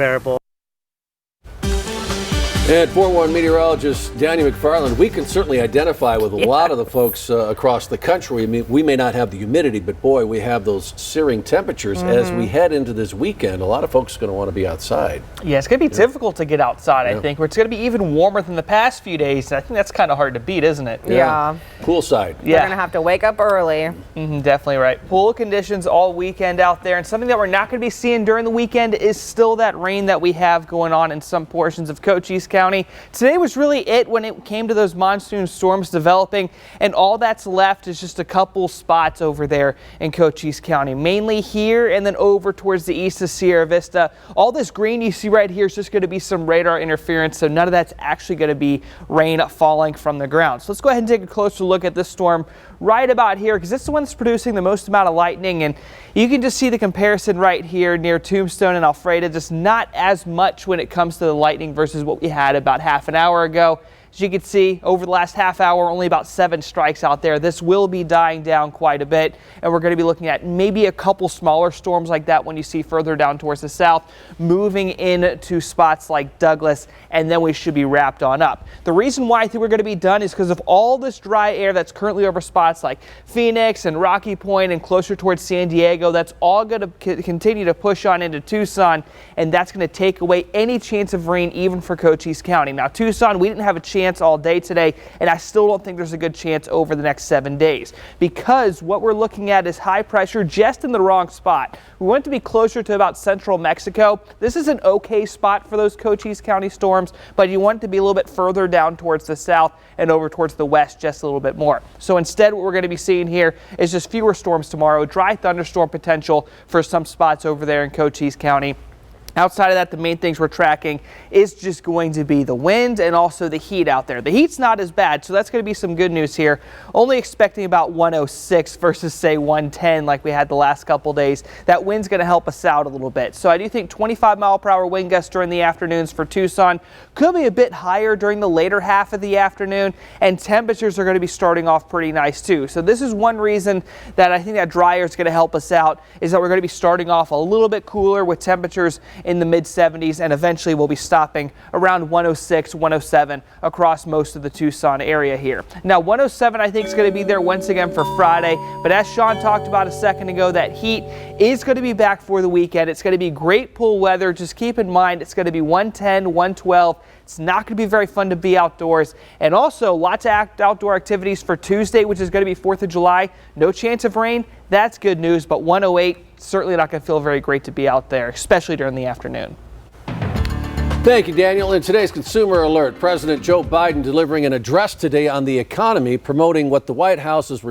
Variable. And 4-1 meteorologist Danny McFarland, we can certainly identify with a lot of the folks across the country. I mean, we may not have the humidity, but boy, we have those searing temperatures. As we head into this weekend, a lot of folks are going to want to be outside. Yeah, it's going to be difficult to get outside, I think. It's going to be even warmer than the past few days. And I think that's kind of hard to beat, isn't it? Yeah. Poolside. We're going to have to wake up early. Definitely right. Pool conditions all weekend out there. And something that we're not going to be seeing during the weekend is still that rain that we have going on in some portions of Cochise County. Today was really it when it came to those monsoon storms developing, and all that's left is just a couple spots over there in Cochise County, mainly here and then over towards the east of Sierra Vista. All this green you see right here is just going to be some radar interference, so none of that's actually going to be rain falling from the ground. So let's go ahead and take a closer look at this storm right about here, because this is the one that's producing the most amount of lightning, and you can just see the comparison right here near Tombstone and Alfreda. Just not as much when it comes to the lightning versus what we had about half an hour ago. As you can see, over the last half hour, only about 7 strikes out there. This will be dying down quite a bit, and we're going to be looking at maybe a couple smaller storms like that when you see further down towards the south, moving into spots like Douglas, and then we should be wrapped on up. The reason why I think we're going to be done is because of all this dry air that's currently over spots like Phoenix and Rocky Point and closer towards San Diego. That's all going to continue to push on into Tucson, and that's going to take away any chance of rain even for Cochise County. Now, Tucson, we didn't have a chance all day today, and I still don't think there's a good chance over the next 7 days, because what we're looking at is high pressure just in the wrong spot. We want it to be closer to about central Mexico. This is an okay spot for those Cochise County storms, but you want it to be a little bit further down towards the south and over towards the west just a little bit more. So instead, what we're going to be seeing here is just fewer storms tomorrow, dry thunderstorm potential for some spots over there in Cochise County. Outside of that, the main things we're tracking is just going to be the wind and also the heat out there. The heat's not as bad, so that's going to be some good news here. Only expecting about 106 versus, say, 110 like we had the last couple days. That wind's going to help us out a little bit. So I do think 25-mile-per-hour wind gusts during the afternoons for Tucson. Could be a bit higher during the later half of the afternoon, and temperatures are going to be starting off pretty nice, too. So this is one reason that I think that dry air is going to help us out, is that we're going to be starting off a little bit cooler with temperatures in the mid 70s, and eventually we'll be stopping around 106, 107 across most of the Tucson area here. Now 107 I think is going to be there once again for Friday, but as Sean talked about a second ago, that heat is going to be back for the weekend. It's going to be great pool weather. Just keep in mind it's going to be 110, 112. It's not going to be very fun to be outdoors, and also lots of outdoor activities for Tuesday, which is going to be 4th of July. No chance of rain. That's good news, but 108, certainly not going to feel very great to be out there, especially during the afternoon. Thank you, Daniel. In today's Consumer Alert, President Joe Biden delivering an address today on the economy, promoting what the White House is